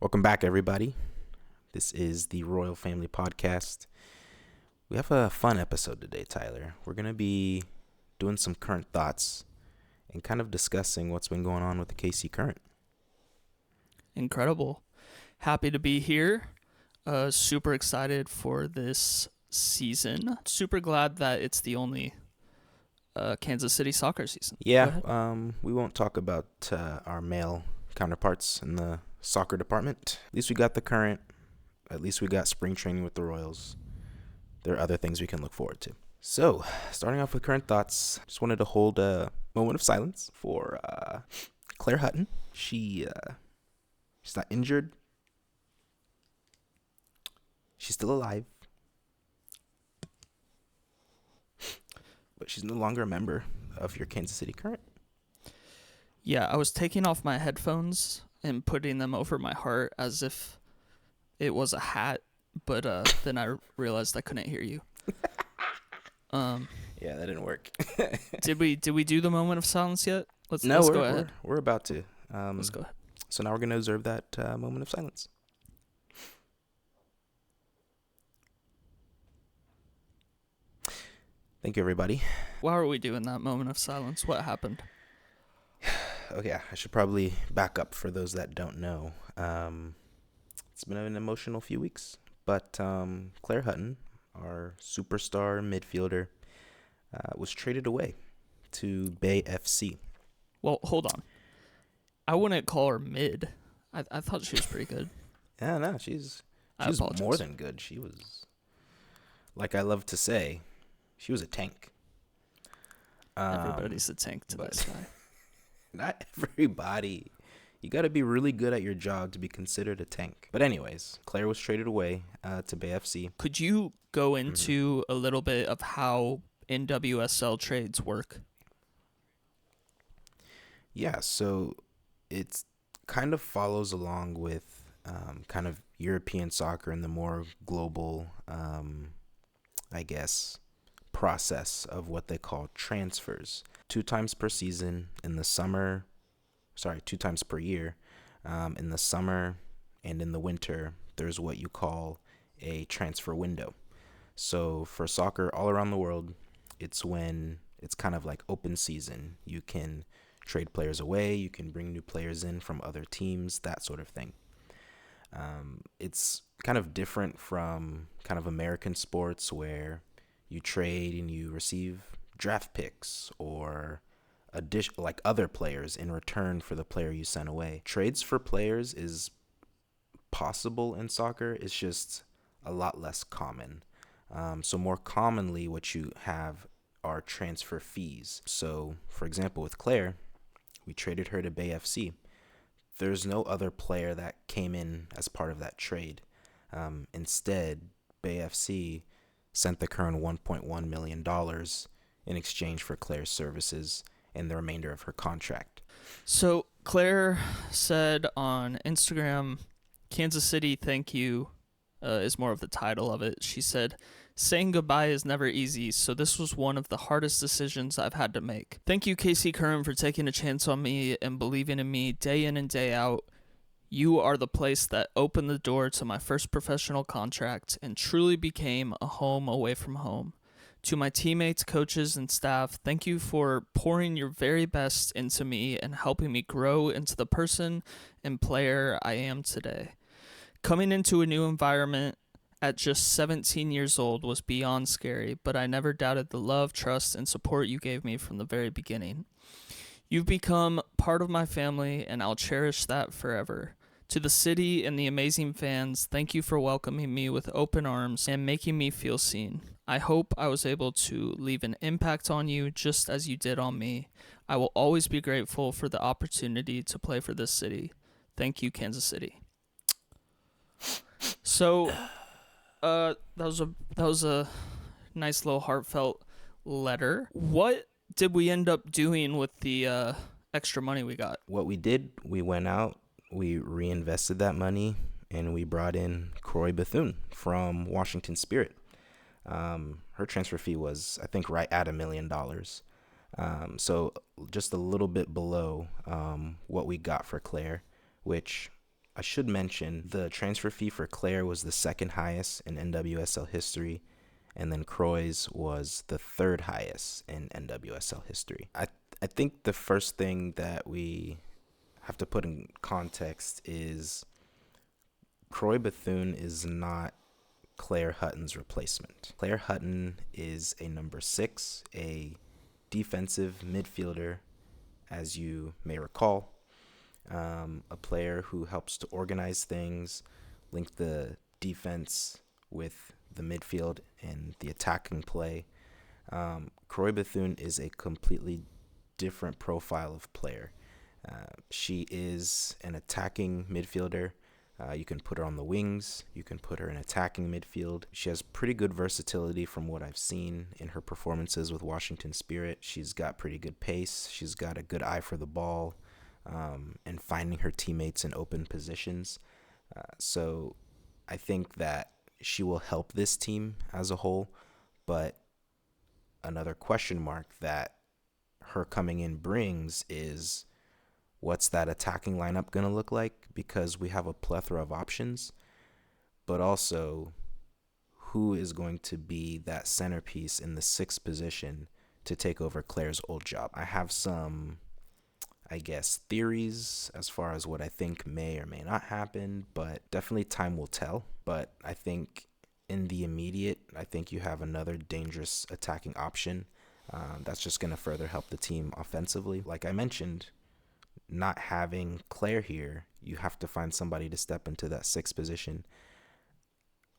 Welcome back, everybody. This is the Royal Family Podcast. We have a fun episode today, Tyler. We're going to be doing some current thoughts and kind of discussing what's been going on with the KC Current. Incredible. Happy to be here. Super excited for this season. Super glad that it's the only Kansas City soccer season. Yeah, we won't talk about our male counterparts in the soccer department. At least we got the Current. At least we got spring training with the Royals. There are other things we can look forward to. So, starting off with current thoughts, just wanted to hold a moment of silence for Claire Hutton. She's not injured. She's still alive. But she's no longer a member of your Kansas City Current. Yeah, I was taking off my headphones and putting them over my heart as if it was a hat, but then I realized I couldn't hear you. Yeah, that didn't work. Did we do the moment of silence yet? Let's go ahead. We're about to. Let's go ahead. So now we're going to observe that moment of silence. Thank you, everybody. Why are we doing that moment of silence? What happened? Okay, I should probably back up for those that don't know. It's been an emotional few weeks, but Claire Hutton, our superstar midfielder, was traded away to Bay FC. Well, hold on. I wouldn't call her mid. I thought she was pretty good. Yeah, no, she's more than good. She was, like I love to say, she was a tank. Everybody's a tank to this guy. Not everybody. You got to be really good at your job to be considered a tank. But anyways, Claire was traded away to Bay FC. Could you go into a little bit of how nwsl trades work? Yeah, so it kind of follows along with kind of European soccer and the more global, I guess, process of what they call transfers. 2 times per season in the summer, 2 times per year, in the summer and in the winter, there's what you call a transfer window. So for soccer all around the world, it's when it's kind of like open season. You can trade players away, you can bring new players in from other teams, that sort of thing. It's kind of different from kind of American sports where you trade and you receive draft picks or like other players in return for the player you sent away. Trades for players is possible in soccer. It's just a lot less common. So more commonly what you have are transfer fees. So for example, with Claire, we traded her to Bay FC. There's no other player that came in as part of that trade. Instead, Bay FC sent the Current $1.1 million in exchange for Claire's services and the remainder of her contract. So Claire said on Instagram, Kansas City, thank you, is more of the title of it. She said, saying goodbye is never easy, so this was one of the hardest decisions I've had to make. Thank you, KC Current, for taking a chance on me and believing in me day in and day out. You are the place that opened the door to my first professional contract and truly became a home away from home. To my teammates, coaches, and staff, thank you for pouring your very best into me and helping me grow into the person and player I am today. Coming into a new environment at just 17 years old was beyond scary, but I never doubted the love, trust, and support you gave me from the very beginning. You've become part of my family, and I'll cherish that forever. To the city and the amazing fans, thank you for welcoming me with open arms and making me feel seen. I hope I was able to leave an impact on you just as you did on me. I will always be grateful for the opportunity to play for this city. Thank you, Kansas City. So, that was a nice little heartfelt letter. What did we end up doing with the extra money we got? What we did, we went out, we reinvested that money, and we brought in Croix Bethune from Washington Spirit. Her transfer fee was, I think, right at $1 million. So just a little bit below what we got for Claire, which I should mention the transfer fee for Claire was the second highest in NWSL history, and then Croix was the third highest in NWSL history. I think the first thing that we have to put in context is Croix Bethune is not Claire Hutton's replacement. Claire Hutton is a number 6, a defensive midfielder, as you may recall, a player who helps to organize things, link the defense with the midfield and the attacking play. Croix Bethune is a completely different profile of player. She is an attacking midfielder. You can put her on the wings. You can put her in attacking midfield. She has pretty good versatility from what I've seen in her performances with Washington Spirit. She's got pretty good pace. She's got a good eye for the ball, and finding her teammates in open positions. So I think that she will help this team as a whole. But another question mark that her coming in brings is, what's that attacking lineup going to look like? Because we have a plethora of options, but also who is going to be that centerpiece in the 6th position to take over Claire's old job? I have some, I guess, theories as far as what I think may or may not happen, but definitely time will tell. But I think in the immediate, I think you have another dangerous attacking option that's just going to further help the team offensively. Like I mentioned, not having Claire here, you have to find somebody to step into that 6th position.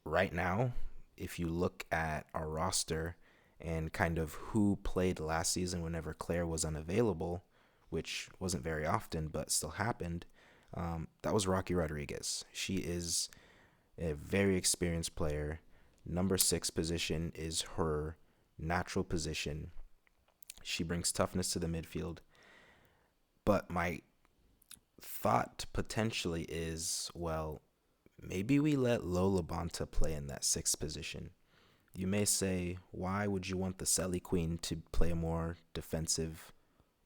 Right now, if you look at our roster and kind of who played last season whenever Claire was unavailable, which wasn't very often but still happened, that was Rocky Rodriguez. She is a very experienced player. Number 6 position is her natural position. She brings toughness to the midfield. But my thought potentially is, well, maybe we let Lola Bonta play in that 6th position. You may say, why would you want the Selly Queen to play a more defensive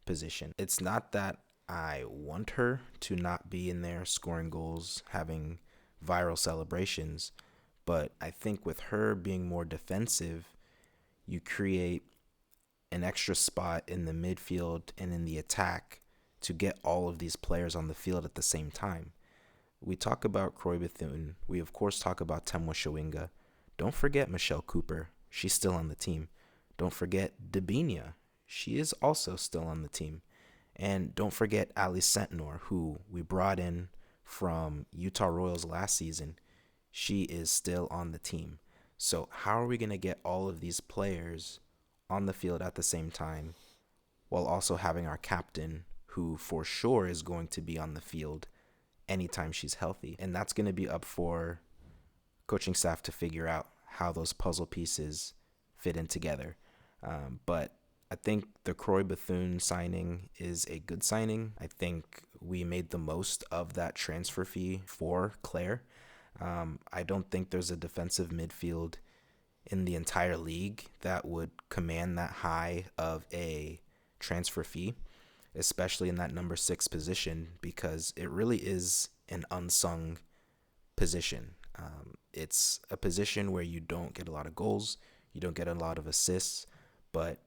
position? It's not that I want her to not be in there scoring goals, having viral celebrations, but I think with her being more defensive, you create an extra spot in the midfield and in the attack to get all of these players on the field at the same time. We talk about Croix Bethune. We, of course, talk about Temwa Shawinga. Don't forget Michelle Cooper. She's still on the team. Don't forget Dabinia. She is also still on the team. And don't forget Ali Sentnor, who we brought in from Utah Royals last season. She is still on the team. So how are we going to get all of these players on the field at the same time while also having our captain, who for sure is going to be on the field anytime she's healthy? And that's going to be up for coaching staff to figure out how those puzzle pieces fit in together. But I think the Croix Bethune signing is a good signing. I think we made the most of that transfer fee for Claire. I don't think there's a defensive midfield in the entire league that would command that high of a transfer fee, especially in that number 6 position, because it really is an unsung position. It's a position where you don't get a lot of goals, you don't get a lot of assists, but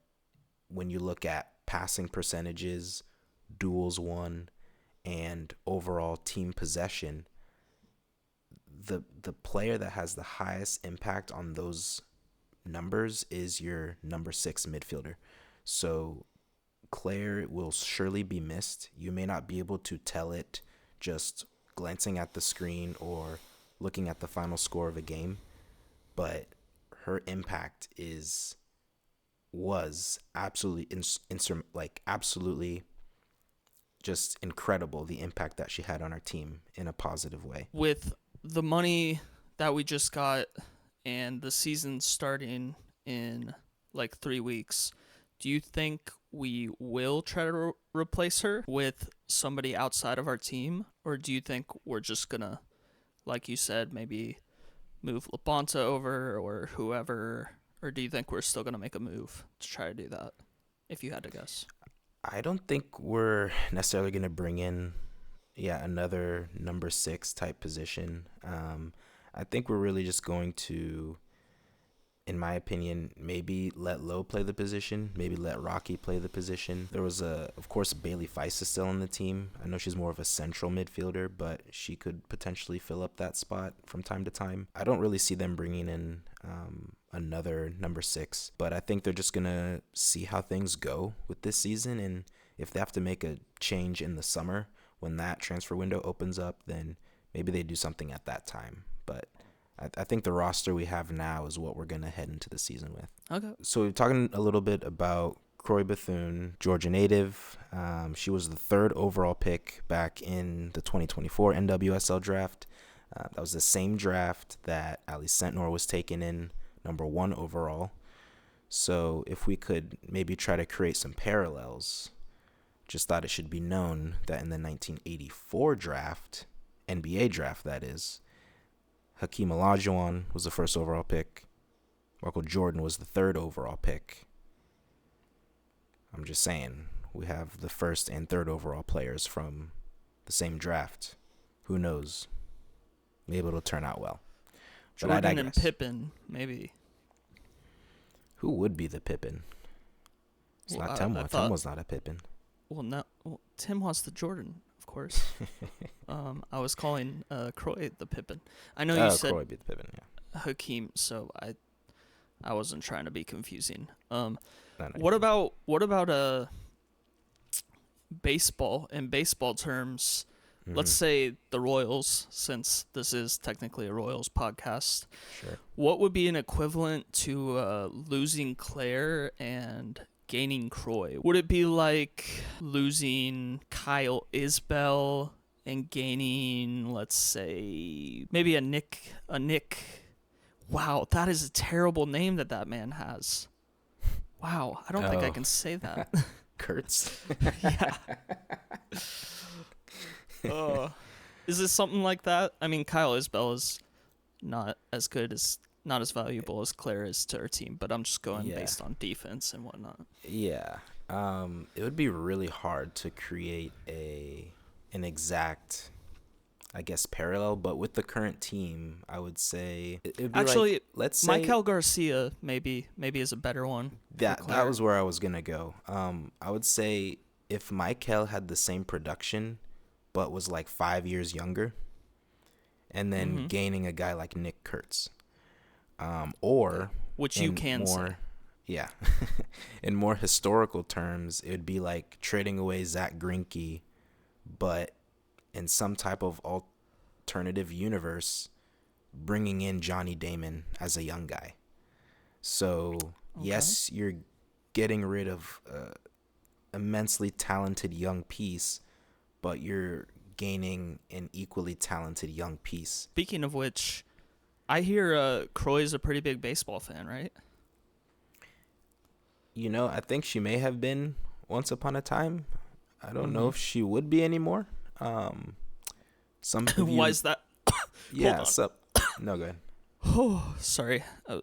when you look at passing percentages, duels won, and overall team possession, the player that has the highest impact on those numbers is your number 6 midfielder. So Claire will surely be missed. You may not be able to tell it just glancing at the screen or looking at the final score of a game, but her impact was absolutely absolutely just incredible, the impact that she had on our team in a positive way. With the money that we just got and the season starting in like 3 weeks, do you think we will try to replace her with somebody outside of our team? Or do you think we're just going to, like you said, maybe move Labonta over or whoever? Or do you think we're still going to make a move to try to do that, if you had to guess? I don't think we're necessarily going to bring in Yeah, another number 6 type position. I think we're really just going to, in my opinion, maybe let Lowe play the position, maybe let Rocky play the position. There was of course, Bailey Feist is still on the team. I know she's more of a central midfielder, but she could potentially fill up that spot from time to time. I don't really see them bringing in another number 6, but I think they're just gonna see how things go with this season, and if they have to make a change in the summer when that transfer window opens up, then maybe they do something at that time. But I think the roster we have now is what we're going to head into the season with. Okay. So we're talking a little bit about Croix Bethune, Georgia native. She was the 3rd overall pick back in the 2024 NWSL draft. That was the same draft that Ali Sentnor was taken in, number 1 overall. So if we could maybe try to create some parallels, just thought it should be known that in the 1984 draft, NBA draft that is, Hakeem Olajuwon was the 1st overall pick. Michael Jordan was the 3rd overall pick. I'm just saying, we have the 1st and 3rd overall players from the same draft. Who knows? Maybe it'll turn out well. Jordan and Pippen, maybe. Who would be the Pippen? It's not Tim. Tim was not a Pippen. Well, no. Well, Tim was the Jordan, of course. I was calling Croix the Pippen. I know you said Croix be the Pippen, yeah. Hakeem, so I wasn't trying to be confusing. No, what about baseball? In baseball terms, let's say the Royals, since this is technically a Royals podcast. Sure. What would be an equivalent to losing Claire and gaining Croix? Would it be like losing Kyle Isbell and gaining, let's say, maybe a Nick? Wow, that is a terrible name that man has. Wow, I don't think I can say that. Kurtz. Yeah. Is this something like that? I mean, Kyle Isbell is not as valuable as Claire is to our team, but I'm just going based on defense and whatnot. Yeah. It would be really hard to create an exact, I guess, parallel, but with the current team, I would say it would be actually, like, let's say Michael Garcia maybe is a better one. That was where I was gonna go. I would say if Michael had the same production, but was like 5 years younger, and then gaining a guy like Nick Kurtz, or which you can say. Yeah. In more historical terms, it would be like trading away Zach Greinke, but in some type of alternative universe, bringing in Johnny Damon as a young guy. So, yes, you're getting rid of immensely talented young piece, but you're gaining an equally talented young piece. Speaking of which, I hear Croix is a pretty big baseball fan, right? You know, I think she may have been once upon a time. I don't know if she would be anymore. Some of you, why is that? Yeah. No, go ahead. Oh, sorry. I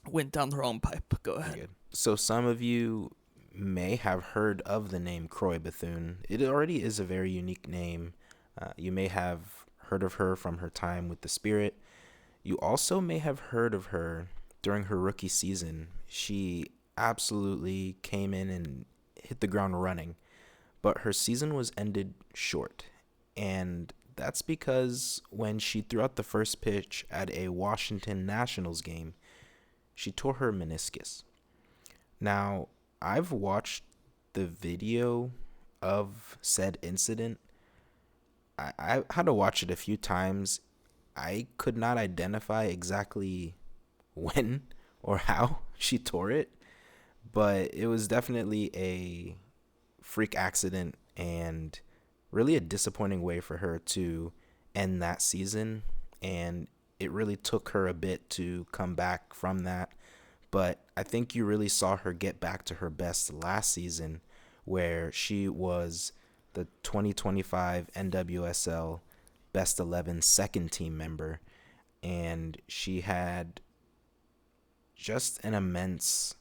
went down the wrong pipe. Go ahead. Good. So some of you may have heard of the name Croix Bethune. It already is a very unique name. You may have heard of her from her time with the Spirit. You also may have heard of her during her rookie season. She absolutely came in and hit the ground running, but her season was ended short. And that's because when she threw out the first pitch at a Washington Nationals game, she tore her meniscus. Now, I've watched the video of said incident. I had to watch it a few times. I could not identify exactly when or how she tore it, but it was definitely a freak accident and really a disappointing way for her to end that season. And it really took her a bit to come back from that. But I think you really saw her get back to her best last season, where she was the 2025 NWSL Best 11 second team member. And she had just an immense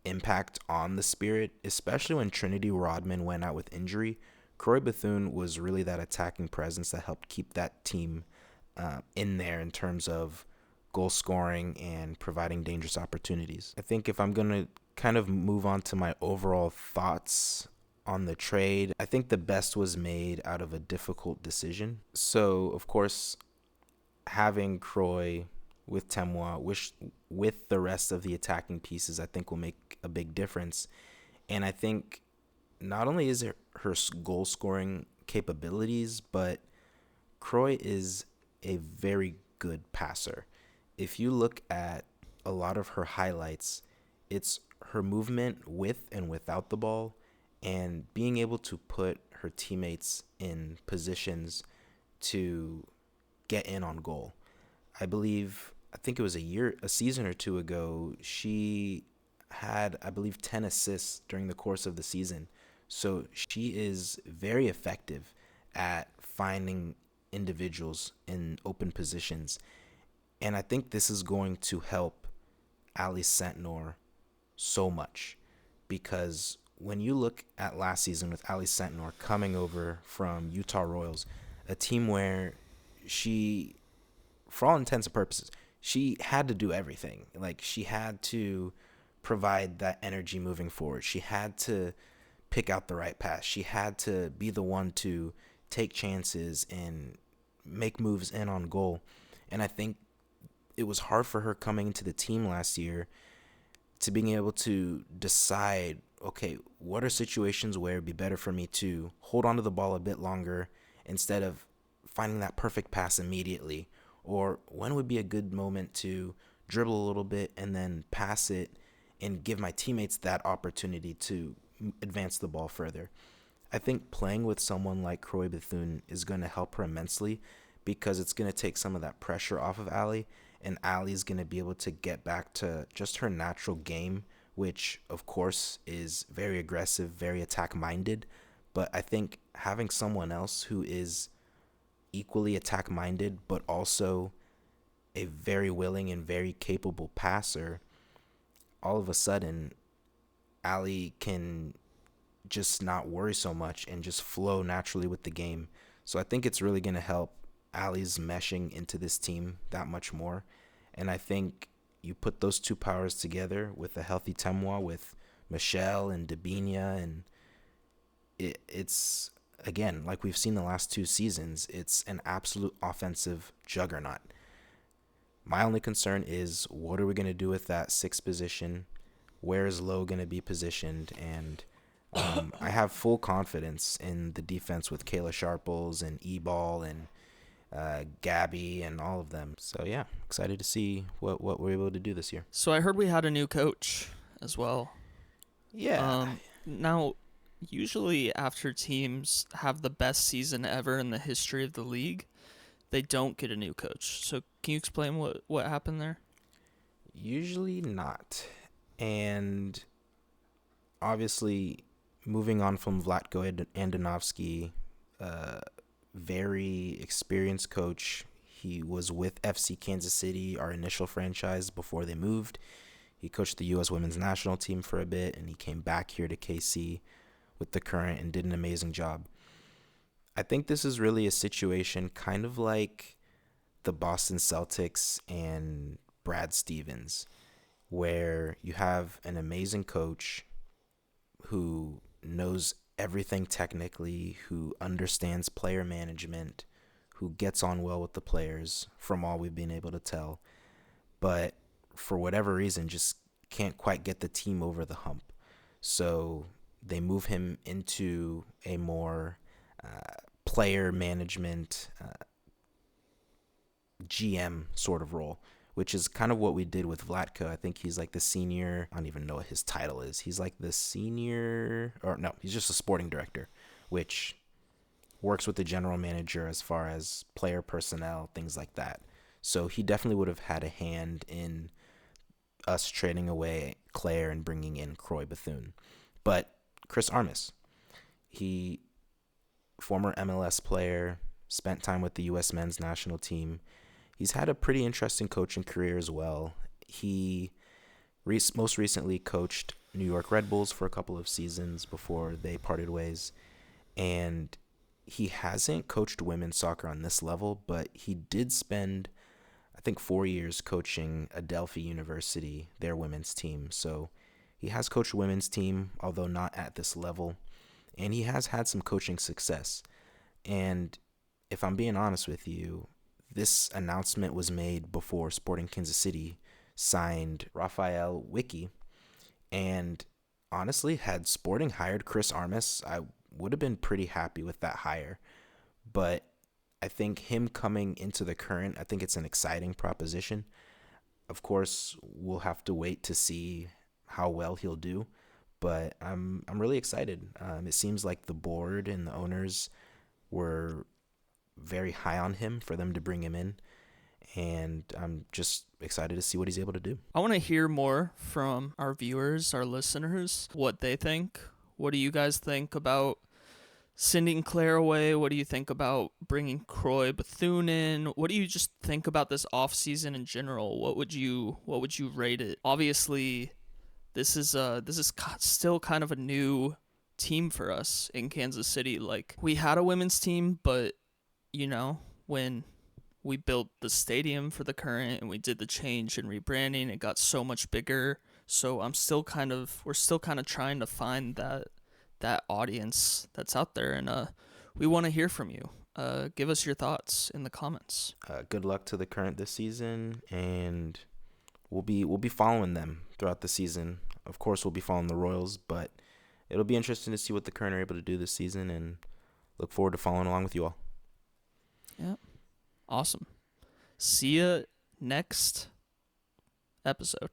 impact on the Spirit, especially when Trinity Rodman went out with injury. Croix Bethune was really that attacking presence that helped keep that team in there in terms of goal scoring and providing dangerous opportunities. I think if I'm going to kind of move on to my overall thoughts on the trade, I think the best was made out of a difficult decision. So, of course, having Croix with Temois, with the rest of the attacking pieces, I think will make a big difference. And I think not only is it her goal scoring capabilities, but Croix is a very good passer. If you look at a lot of her highlights, it's her movement with and without the ball and being able to put her teammates in positions to get in on goal. I think it was a season or two ago, she had, I believe, 10 assists during the course of the season. So she is very effective at finding individuals in open positions. And I think this is going to help Ali Sentnor so much, because when you look at last season with Ali Sentnor coming over from Utah Royals, a team where she, for all intents and purposes, she had to do everything. Like, she had to provide that energy moving forward. She had to pick out the right pass. She had to be the one to take chances and make moves in on goal. And I think it was hard for her coming into the team last year to being able to decide, okay, what are situations where it'd be better for me to hold onto the ball a bit longer instead of finding that perfect pass immediately, or when would be a good moment to dribble a little bit and then pass it and give my teammates that opportunity to advance the ball further. I think playing with someone like Croix Bethune is going to help her immensely, because it's going to take some of that pressure off of Ali, and Ali's going to be able to get back to just her natural game, which of course is very aggressive, very attack-minded. But I think having someone else who is equally attack-minded but also a very willing and very capable passer, all of a sudden Ali can just not worry so much and just flow naturally with the game. So I think it's really going to help Ali's meshing into this team that much more. And I think you put those two powers together with a healthy Temois, with Michelle and Dabinia, and it's, again, like we've seen the last two seasons, it's an absolute offensive juggernaut. My only concern is, what are we going to do with that sixth position? Where is Lowe going to be positioned? And I have full confidence in the defense with Kayla Sharples and E-Ball and Gabby and all of them. So yeah, excited to see what we're able to do this year. So I heard we had a new coach as well. Yeah. Now, usually after teams have the best season ever in the history of the league, they don't get a new coach. So can you explain what happened there? Usually not. And obviously, moving on from Vlatko Andonovski, very experienced coach. He was with FC Kansas City, our initial franchise, before they moved. He coached the U.S. women's national team for a bit, and he came back here to KC with the current and did an amazing job. I think this is really a situation kind of like the Boston Celtics and Brad Stevens, where you have an amazing coach who knows everything technically, who understands player management, who gets on well with the players, from all we've been able to tell, but for whatever reason just can't quite get the team over the hump. So they move him into a more player management GM sort of role, which is kind of what we did with Vlatko. I think he's like the senior, I don't even know what his title is. He's like the senior, or no, he's just a sporting director, which works with the general manager as far as player personnel, things like that. So he definitely would have had a hand in us trading away Claire and bringing in Croix Bethune. But Chris Armas, he, former MLS player, spent time with the U.S. men's national team. He's had a pretty interesting coaching career as well. He most recently coached New York Red Bulls for a couple of seasons before they parted ways. And he hasn't coached women's soccer on this level, but he did spend, I think, 4 years coaching Adelphi University, their women's team. So he has coached a women's team, although not at this level. And he has had some coaching success. And if I'm being honest with you, this announcement was made before Sporting Kansas City signed Raphael Wicki. And honestly, had Sporting hired Chris Armas, I would have been pretty happy with that hire. But I think him coming into the Current, I think it's an exciting proposition. Of course, we'll have to wait to see how well he'll do, but I'm really excited. It seems like the board and the owners were very high on him for them to bring him in, and I'm just excited to see what he's able to do. I want to hear more from our viewers, our listeners, what they think. What do you guys think about sending Claire away? What do you think about bringing Croix Bethune in? What do you just think about this offseason in general? What would you rate it? Obviously, this is still kind of a new team for us in Kansas City. Like, we had a women's team, but when we built the stadium for the Current and we did the change and rebranding, it got so much bigger. So we're still kind of trying to find that audience that's out there, and we want to hear from you. Give us your thoughts in the comments. Good luck to the Current this season, and we'll be following them throughout the season. Of course, we'll be following the Royals, but it'll be interesting to see what the Current are able to do this season, and look forward to following along with you all. Yeah, awesome. See ya next episode.